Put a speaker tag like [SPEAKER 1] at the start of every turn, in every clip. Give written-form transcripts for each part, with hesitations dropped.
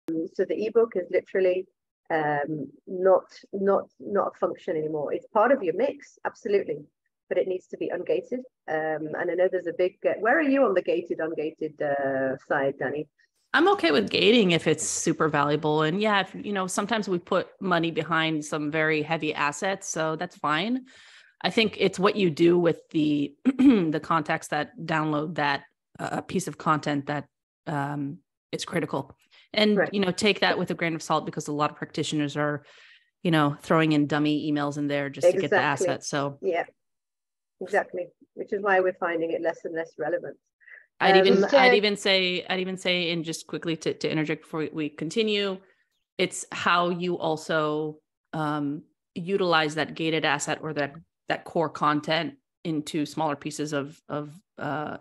[SPEAKER 1] So the ebook is literally not a function anymore. It's part of your mix, absolutely, but it needs to be ungated. And I know there's a big. Where are you on the gated, ungated side, Danny?
[SPEAKER 2] I'm okay with gating if it's super valuable. And yeah, if, sometimes we put money behind some very heavy assets, so that's fine. I think it's what you do with the the contacts that download that piece of content that is critical. And,
[SPEAKER 1] right.
[SPEAKER 2] Take that with a grain of salt, because a lot of practitioners are, throwing in dummy emails in there just to get the asset. So
[SPEAKER 1] yeah, exactly. Which is why we're finding it less and less relevant.
[SPEAKER 2] I'd even say, and just quickly to interject before we continue, it's how you also utilize that gated asset or that core content into smaller pieces of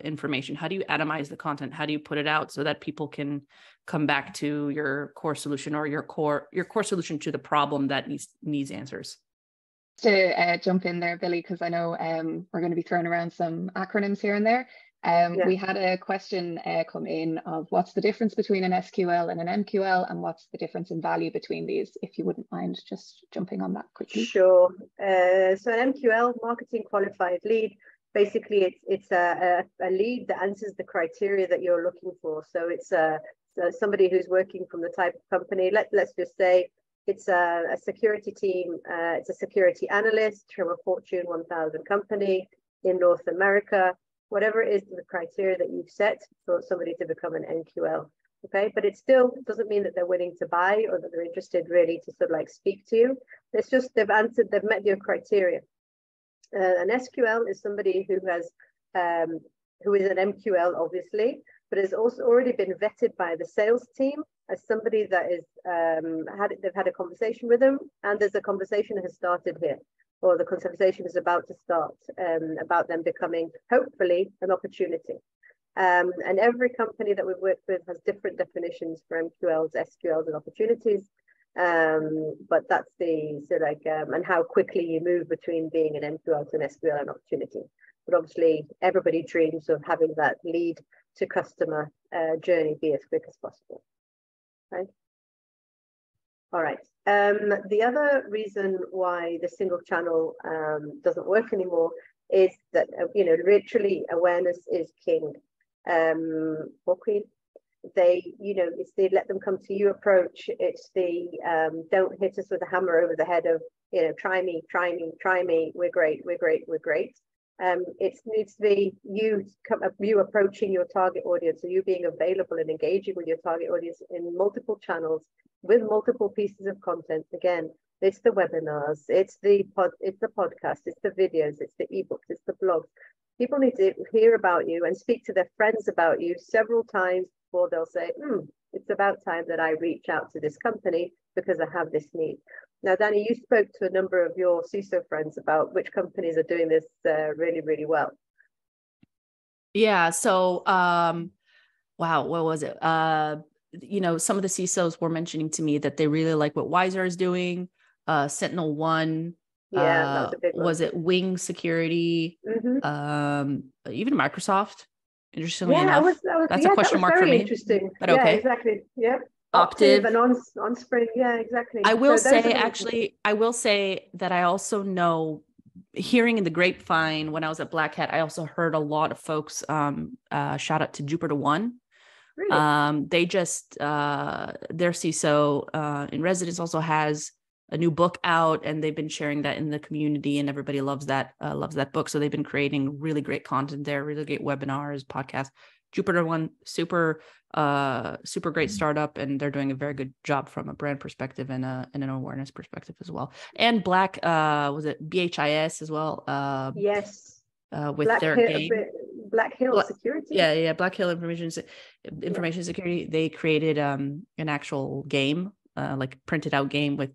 [SPEAKER 2] information. How do you atomize the content? How do you put it out so that people can come back to your core solution, or your core solution to the problem that needs answers?
[SPEAKER 3] To jump in there, Billy, because I know we're going to be throwing around some acronyms here and there. We had a question come in of what's the difference between an SQL and an MQL, and what's the difference in value between these, if you wouldn't mind just jumping on that quickly.
[SPEAKER 1] Sure. So an MQL, marketing qualified lead, basically it's a lead that answers the criteria that you're looking for. So it's somebody who's working from the type of company. Let's just say it's a security team. It's a security analyst from a Fortune 1000 company in North America. Whatever it is the criteria that you've set for somebody to become an MQL, okay? But it still doesn't mean that they're willing to buy or that they're interested really to sort of like speak to you. It's just they've met your criteria. An SQL is somebody who is an MQL, obviously, but has also already been vetted by the sales team as somebody that is they've had a conversation with them, and there's a conversation that has started here, or the conversation is about to start about them becoming, hopefully, an opportunity. And every company that we've worked with has different definitions for MQLs, SQLs, and opportunities. But that's and how quickly you move between being an MQL to an SQL and opportunity. But obviously, everybody dreams of having that lead to customer journey be as quick as possible. Right? All right. The other reason why the single channel doesn't work anymore is that literally awareness is king. Or queen. It's the let them come to you approach. It's the don't hit us with a hammer over the head of try me, we're great. It needs to be you approaching your target audience, so you being available and engaging with your target audience in multiple channels with multiple pieces of content. Again, it's the webinars, it's the podcast, it's the videos, it's the ebooks, it's the blogs. People need to hear about you and speak to their friends about you several times before they'll say, it's about time that I reach out to this company because I have this need. Now, Danny, you spoke to a number of your CISO friends about which companies are doing this really, really well.
[SPEAKER 2] Yeah. So, wow, what was it? Some of the CISOs were mentioning to me that they really like what Wiser is doing. SentinelOne.
[SPEAKER 1] Yeah, that was a big one.
[SPEAKER 2] Was it Wing Security?
[SPEAKER 1] Mm-hmm.
[SPEAKER 2] Even Microsoft. Interestingly enough, that's a question mark for me.
[SPEAKER 1] Interesting.
[SPEAKER 2] But
[SPEAKER 1] yeah,
[SPEAKER 2] okay.
[SPEAKER 1] Exactly. Yeah.
[SPEAKER 2] Octave
[SPEAKER 1] and OnSpring. Yeah, exactly.
[SPEAKER 2] I will say that I also know, hearing in the grapevine when I was at Black Hat, I also heard a lot of folks shout out to Jupiter One. Really? They just their CISO in residence also has a new book out, and they've been sharing that in the community, and everybody loves that book. So they've been creating really great content there, really great webinars, podcasts. Jupiter One, super great startup, and they're doing a very good job from a brand perspective and an awareness perspective as well. And Black, was it BHIS as well?
[SPEAKER 1] Yes.
[SPEAKER 2] With their game.
[SPEAKER 1] Black Hill Security.
[SPEAKER 2] Yeah, Black Hill Information Security. They created an actual game, like printed out game with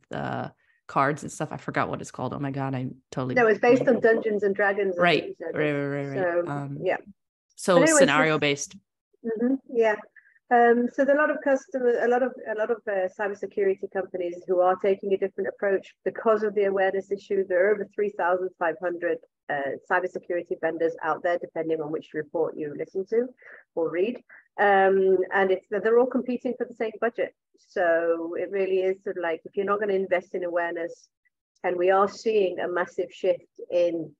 [SPEAKER 2] cards and stuff. I forgot what it's called. Oh my god, I totally.
[SPEAKER 1] No, it's based on Dungeons and Dragons.
[SPEAKER 2] Right.
[SPEAKER 1] So, yeah.
[SPEAKER 2] So anyway, scenario based.
[SPEAKER 1] Yeah. So there are a lot of customers, a lot of cybersecurity companies who are taking a different approach because of the awareness issue. There are over 3,500 cybersecurity vendors out there, depending on which report you listen to or read, and they're all competing for the same budget. So it really is sort of like, if you're not going to invest in awareness, and we are seeing a massive shift in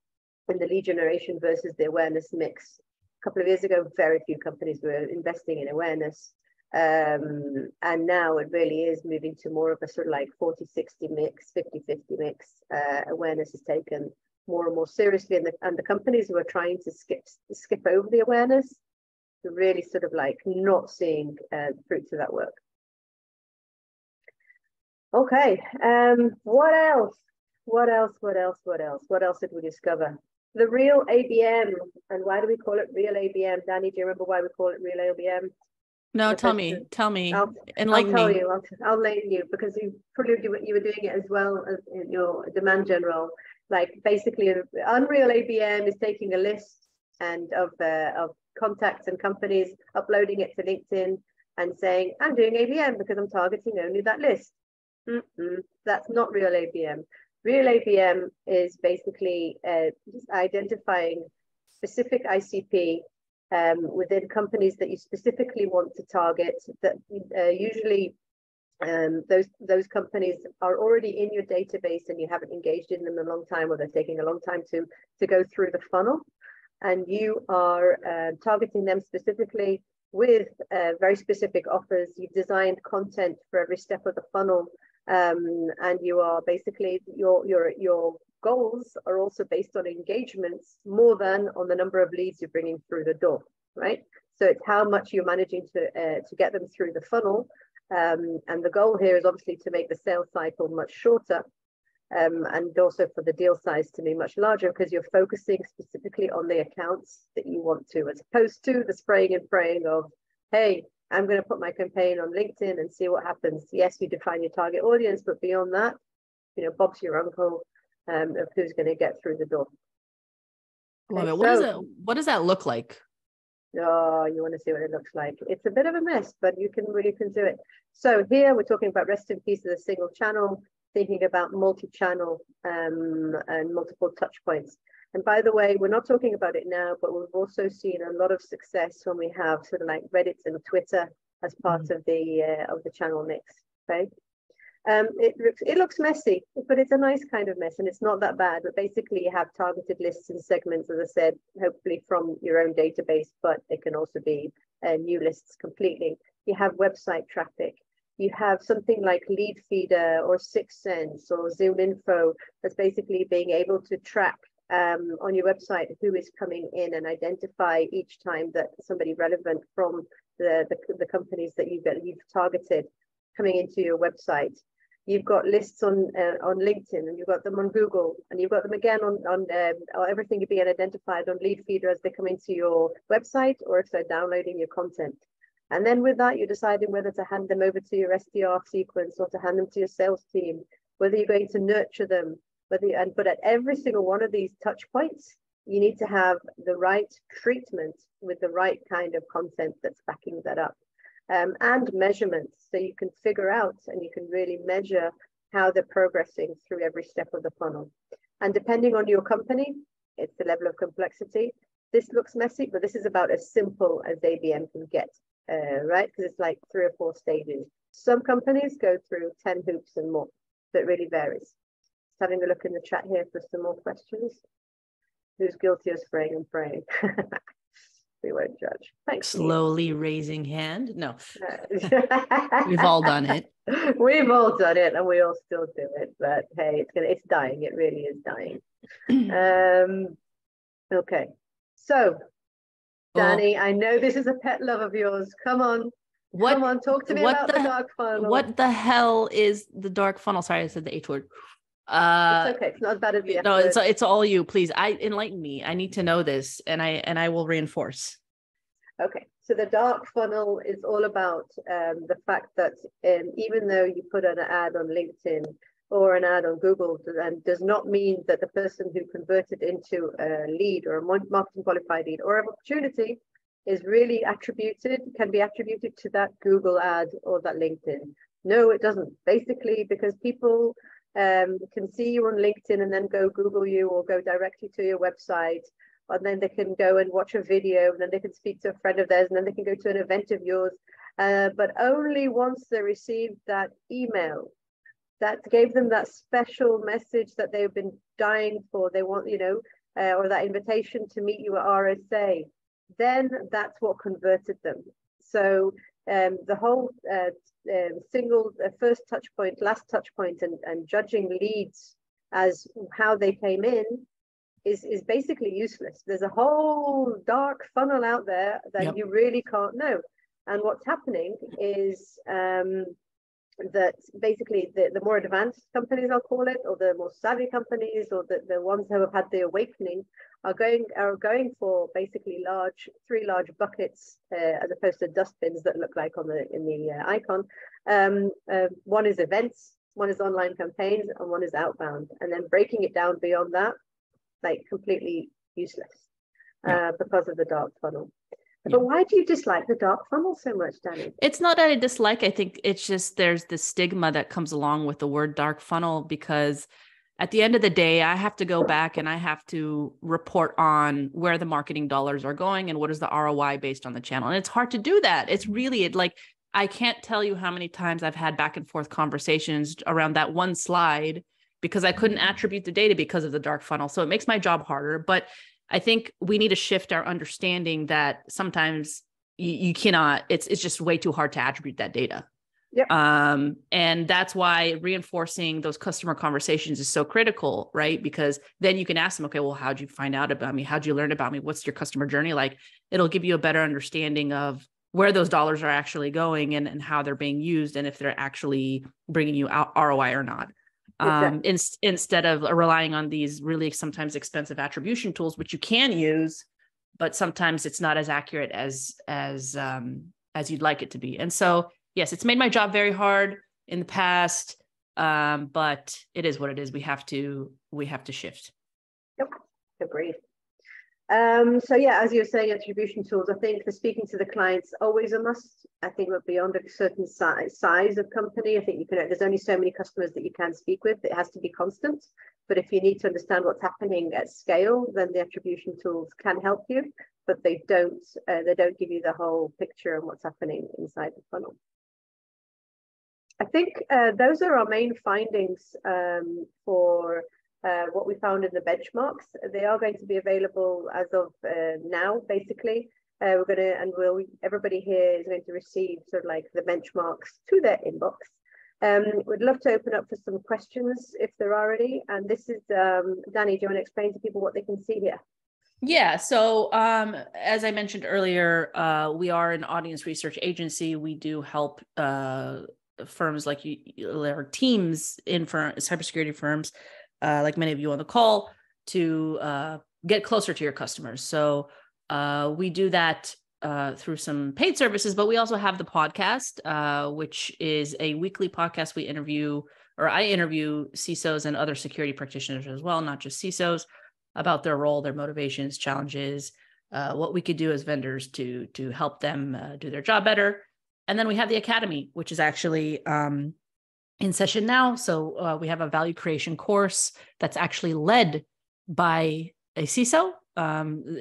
[SPEAKER 1] the lead generation versus the awareness mix. A couple of years ago, very few companies were investing in awareness. And now it really is moving to more of a sort of like 40-60 mix, 50-50 mix. Awareness is taken more and more seriously. And the companies who are trying to skip over the awareness are really sort of like not seeing the fruits of that work. Okay, what else? What else did we discover? The real ABM. And why do we call it real ABM? Danny, do you remember why we call it real ABM?
[SPEAKER 2] No, tell me. Enlighten me.
[SPEAKER 1] I'll enlighten you, because you were doing it as well as in your demand gen role. Like basically, Unreal ABM is taking a list of contacts and companies, uploading it to LinkedIn and saying, I'm doing ABM because I'm targeting only that list. That's not real ABM. Real ABM is basically just identifying specific ICP within companies that you specifically want to target. That usually those companies are already in your database and you haven't engaged in them in a long time, or they're taking a long time to go through the funnel, and you are targeting them specifically with very specific offers. You've designed content for every step of the funnel. And you are basically, your goals are also based on engagements more than on the number of leads you're bringing through the door, right? So it's how much you're managing to get them through the funnel. And the goal here is obviously to make the sales cycle much shorter, and also for the deal size to be much larger, because you're focusing specifically on the accounts that you want to, as opposed to the spraying and praying of, hey, I'm going to put my campaign on LinkedIn and see what happens. Yes, you define your target audience, but beyond that, Bob's your uncle of who's going to get through the door.
[SPEAKER 2] Love it. What does that look like?
[SPEAKER 1] Oh, you want to see what it looks like? It's a bit of a mess, but you can do it. So here we're talking about rest in peace of the single channel, thinking about multi-channel and multiple touch points. And by the way, we're not talking about it now, but we've also seen a lot of success when we have sort of like Reddit and Twitter as part of the channel mix. Okay, it looks messy, but it's a nice kind of mess, and it's not that bad. But basically, you have targeted lists and segments, as I said, hopefully from your own database, but it can also be new lists completely. You have website traffic. You have something like Lead Feeder or Sixth Sense or Zoom Info that's basically being able to track on your website who is coming in and identify each time that somebody relevant from the companies that you've targeted coming into your website. You've got lists on LinkedIn, and you've got them on Google, and you've got them again on everything being identified on Lead Feeder as they come into your website, or if they're downloading your content. And then with that, you're deciding whether to hand them over to your SDR sequence or to hand them to your sales team, whether you're going to nurture them. But at every single one of these touch points, you need to have the right treatment with the right kind of content that's backing that up, and measurements, so you can figure out and you can really measure how they're progressing through every step of the funnel. And depending on your company, it's the level of complexity. This looks messy, but this is about as simple as ABM can get, right? Because it's like 3 or 4 stages. Some companies go through 10 hoops and more, so it really varies. Having a look in the chat here for some more questions. Who's guilty of spraying and praying? We won't judge. Thanks.
[SPEAKER 2] Slowly raising hand. No, we've all done it.
[SPEAKER 1] We've all done it, and we all still do it. But hey, it's dying. It really is dying. Okay, so Danny, I know this is a pet love of yours. Come on. Come on, talk to me about the dark funnel.
[SPEAKER 2] What the hell is the dark funnel? Sorry, I said the H word.
[SPEAKER 1] It's okay. It's not as bad as the F
[SPEAKER 2] no,
[SPEAKER 1] word.
[SPEAKER 2] it's all you. Please, enlighten me. I need to know this, and I will reinforce.
[SPEAKER 1] Okay, so the dark funnel is all about the fact that even though you put an ad on LinkedIn or an ad on Google, and does not mean that the person who converted into a lead or a marketing qualified lead or an opportunity is really can be attributed to that Google ad or that LinkedIn. No, it doesn't. Basically, because people can see you on LinkedIn and then go Google you or go directly to your website, and then they can go and watch a video, and then they can speak to a friend of theirs, and then they can go to an event of yours. But only once they received that email that gave them that special message that they've been dying for, they want, or that invitation to meet you at RSA, then that's what converted them. So the whole single first touch point, last touch point, and judging leads as how they came in is basically useless. There's a whole dark funnel out there that you really can't know. And what's happening is that basically the more advanced companies, I'll call it, or the more savvy companies, or the ones who have had the awakening, are going for basically three large buckets as opposed to dustbins that look like in the icon. One is events, one is online campaigns, and one is outbound. And then breaking it down beyond that, like completely useless because of the dark funnel. But why do you dislike the dark funnel so much, Danny?
[SPEAKER 2] It's not that I dislike. I think it's just there's the stigma that comes along with the word dark funnel, because at the end of the day, I have to go back and I have to report on where the marketing dollars are going and what is the ROI based on the channel. And it's hard to do that. It's really like, I can't tell you how many times I've had back and forth conversations around that one slide because I couldn't attribute the data because of the dark funnel. So it makes my job harder. But I think we need to shift our understanding that sometimes you cannot, it's just way too hard to attribute that data.
[SPEAKER 1] Yep.
[SPEAKER 2] And that's why reinforcing those customer conversations is so critical, right? Because then you can ask them, okay, well, how'd you find out about me? How'd you learn about me? What's your customer journey like? It'll give you a better understanding of where those dollars are actually going and how they're being used, and if they're actually bringing you out ROI or not. Exactly. Instead of relying on these really sometimes expensive attribution tools, which you can use, but sometimes it's not as accurate as you'd like it to be. And so, yes, it's made my job very hard in the past, but it is what it is. We have to shift.
[SPEAKER 1] Yep, agreed. So yeah, as you were saying, attribution tools, I think for speaking to the clients, always a must. I think we're beyond a certain size of company. I think there's only so many customers that you can speak with. It has to be constant. But if you need to understand what's happening at scale, then the attribution tools can help you, but they don't give you the whole picture and what's happening inside the funnel. I think those are our main findings for what we found in the benchmarks. They are going to be available as of now, basically. Everybody here is going to receive sort of like the benchmarks to their inbox. We'd love to open up for some questions if there are any. And this is, Danny, do you want to explain to people what they can see here?
[SPEAKER 2] Yeah. So as I mentioned earlier, we are an audience research agency. We do help firms like or teams in cybersecurity firms, like many of you on the call, to get closer to your customers. So we do that through some paid services, but we also have the podcast, which is a weekly podcast. I interview CISOs and other security practitioners as well, not just CISOs, about their role, their motivations, challenges, what we could do as vendors to help them do their job better. And then we have the Academy, which is actually in session now. So we have a value creation course that's actually led by a CISO.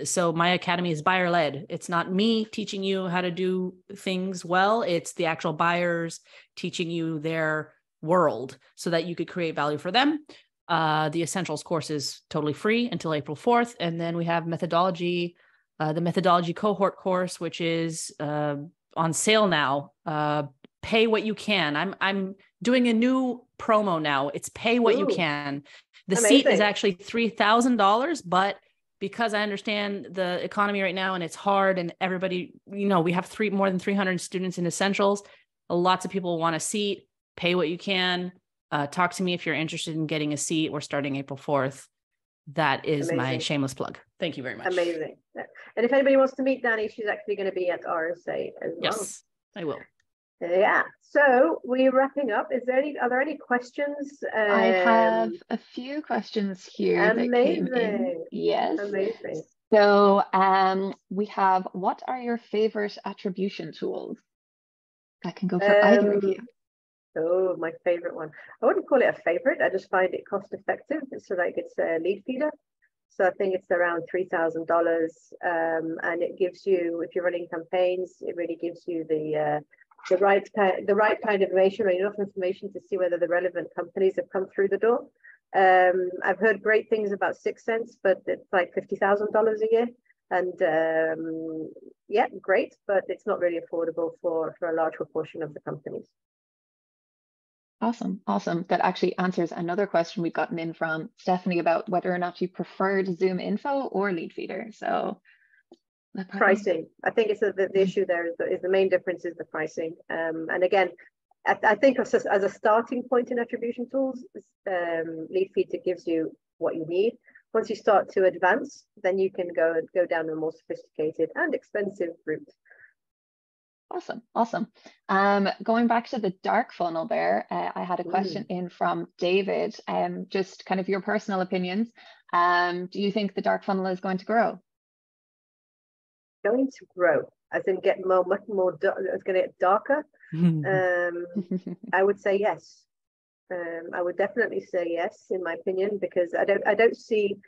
[SPEAKER 2] So my Academy is buyer led. It's not me teaching you how to do things well. It's the actual buyers teaching you their world so that you could create value for them. The Essentials course is totally free until April 4th. And then we have methodology, the methodology cohort course, which is on sale now. Pay what you can. I'm doing a new promo now. It's pay what you can. The seat is actually $3,000, but because I understand the economy right now and it's hard and everybody, we have more than 300 students in Essentials. Lots of people want a seat. Pay what you can. Talk to me if you're interested in getting a seat. We're starting April 4th. That is my shameless plug. Thank you very much.
[SPEAKER 1] Amazing. And if anybody wants to meet Danny, she's actually going to be at RSA as well.
[SPEAKER 2] Yes, I will.
[SPEAKER 1] Yeah. So we're wrapping up. Are there any questions?
[SPEAKER 3] I have a few questions here.
[SPEAKER 1] Amazing.
[SPEAKER 3] That came in. Yes.
[SPEAKER 1] Amazing.
[SPEAKER 3] So we have, what are your favorite attribution tools? That can go for either of you.
[SPEAKER 1] Oh, my favorite one. I wouldn't call it a favorite. I just find it cost effective. So like it's a lead feeder. So I think it's around $3,000, and it gives you, if you're running campaigns, it really gives you the right kind of information, or enough information to see whether the relevant companies have come through the door. I've heard great things about 6sense, but it's like $50,000 a year, and yeah, great, but it's not really affordable for a large proportion of the companies.
[SPEAKER 3] Awesome. Awesome. That actually answers another question we've gotten in from Stephanie about whether or not you preferred Zoom Info or Lead Feeder. So
[SPEAKER 1] pricing, I think it's the issue there is the main difference is the pricing. And again, I think as a starting point in attribution tools, Lead Feeder gives you what you need. Once you start to advance, then you can go down a more sophisticated and expensive route.
[SPEAKER 3] Awesome. Awesome. Going back to the dark funnel there, I had a question in from David, just kind of your personal opinions. Do you think the dark funnel is going to grow?
[SPEAKER 1] Going to grow, as in get much more, it's going to get darker. I would say yes. I would definitely say yes, in my opinion, because I don't see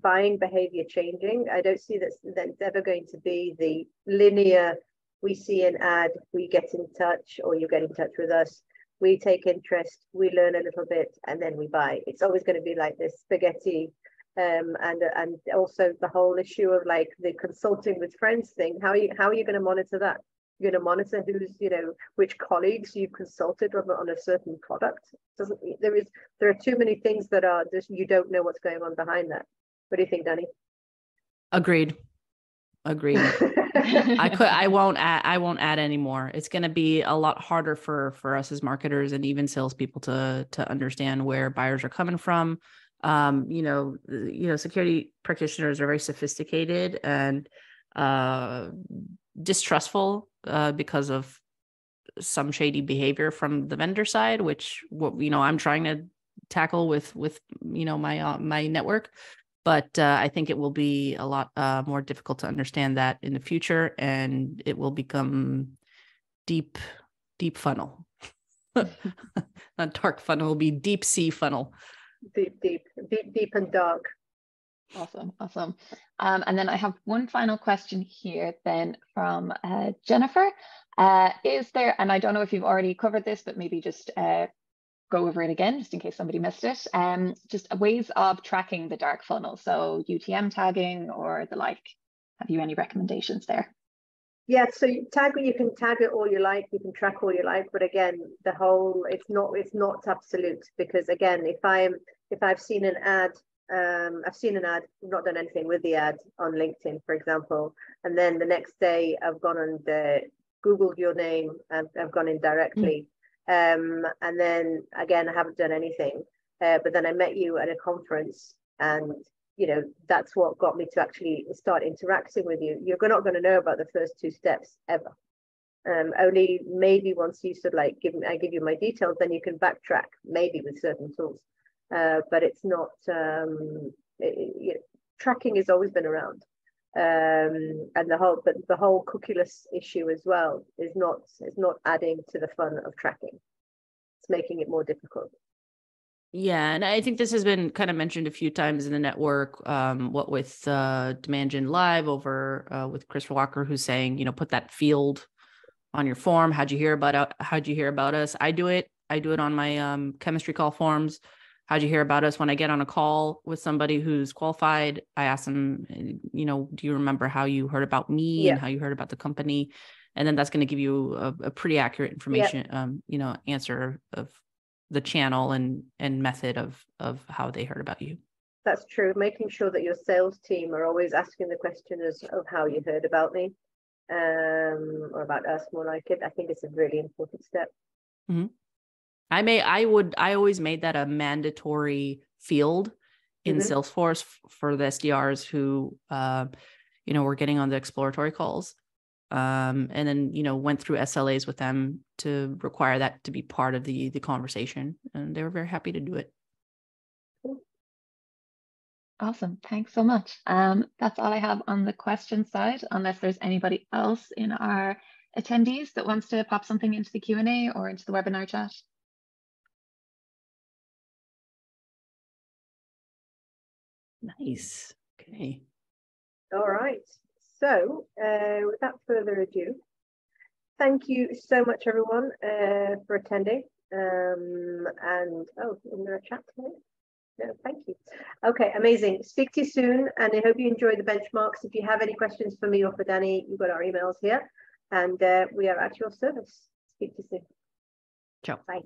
[SPEAKER 1] buying behavior changing. I don't see that it's ever going to be the linear. We see an ad, we get in touch, or you get in touch with us. We take interest, we learn a little bit, and then we buy. It's always going to be like this spaghetti. And also the whole issue of like the consulting with friends thing. How are you going to monitor that? You're going to monitor who's, which colleagues you've consulted on a certain product. There are too many things that are just, you don't know what's going on behind that. What do you think, Danny?
[SPEAKER 2] Agreed. I won't add anymore. It's going to be a lot harder for us as marketers and even salespeople to understand where buyers are coming from. Security practitioners are very sophisticated and distrustful because of some shady behavior from the vendor side, which I'm trying to tackle with my network. But I think it will be a lot more difficult to understand that in the future, and it will become deep funnel. Not dark funnel, it will be deep sea funnel.
[SPEAKER 1] Deep and dark.
[SPEAKER 3] Awesome. And then I have one final question here then from Jennifer. Is there, and I don't know if you've already covered this, but maybe just go over it again, just in case somebody missed it. Just ways of tracking the dark funnel. So UTM tagging or the like. Have you any recommendations there?
[SPEAKER 1] Yeah, so you can tag it all you like, you can track all you like, but again, it's not absolute, because again, if I've seen an ad, I've not done anything with the ad on LinkedIn, for example, and then the next day I've gone and Googled your name and I've gone in directly. And then again, I haven't done anything, but then I met you at a conference, and that's what got me to actually start interacting with you. You're not going to know about the first two steps ever. Only maybe once you sort of like I give you my details, then you can backtrack maybe with certain tools. But it's not tracking has always been around. And the whole cookieless issue as well is not adding to the fun of tracking. It's making it more difficult.
[SPEAKER 2] Yeah, and I think this has been kind of mentioned a few times in the network. What with Demand Gen Live over with Chris Walker, who's saying, put that field on your form. How'd you hear about us? I do it on my chemistry call forms. How'd you hear about us? When I get on a call with somebody who's qualified, I ask them, do you remember how you heard about me and how you heard about the company? And then that's going to give you a pretty accurate information, answer of the channel and method of how they heard about you.
[SPEAKER 1] That's true. Making sure that your sales team are always asking the question of how you heard about me, or about us, more like it. I think it's a really important step.
[SPEAKER 2] Mm-hmm. I always made that a mandatory field in Salesforce for the SDRs who, were getting on the exploratory calls. And then, went through SLAs with them to require that to be part of the conversation. And they were very happy to do it.
[SPEAKER 3] Awesome. Thanks so much. That's all I have on the question side, unless there's anybody else in our attendees that wants to pop something into the Q&A or into the webinar chat.
[SPEAKER 2] Nice. Okay.
[SPEAKER 1] All right. So without further ado, thank you so much, everyone, for attending. And oh, is there a chat today? No, thank you. Okay, amazing. Speak to you soon, and I hope you enjoy the benchmarks. If you have any questions for me or for Danny, you've got our emails here, and we are at your service. Speak to you soon.
[SPEAKER 2] Ciao.
[SPEAKER 1] Bye.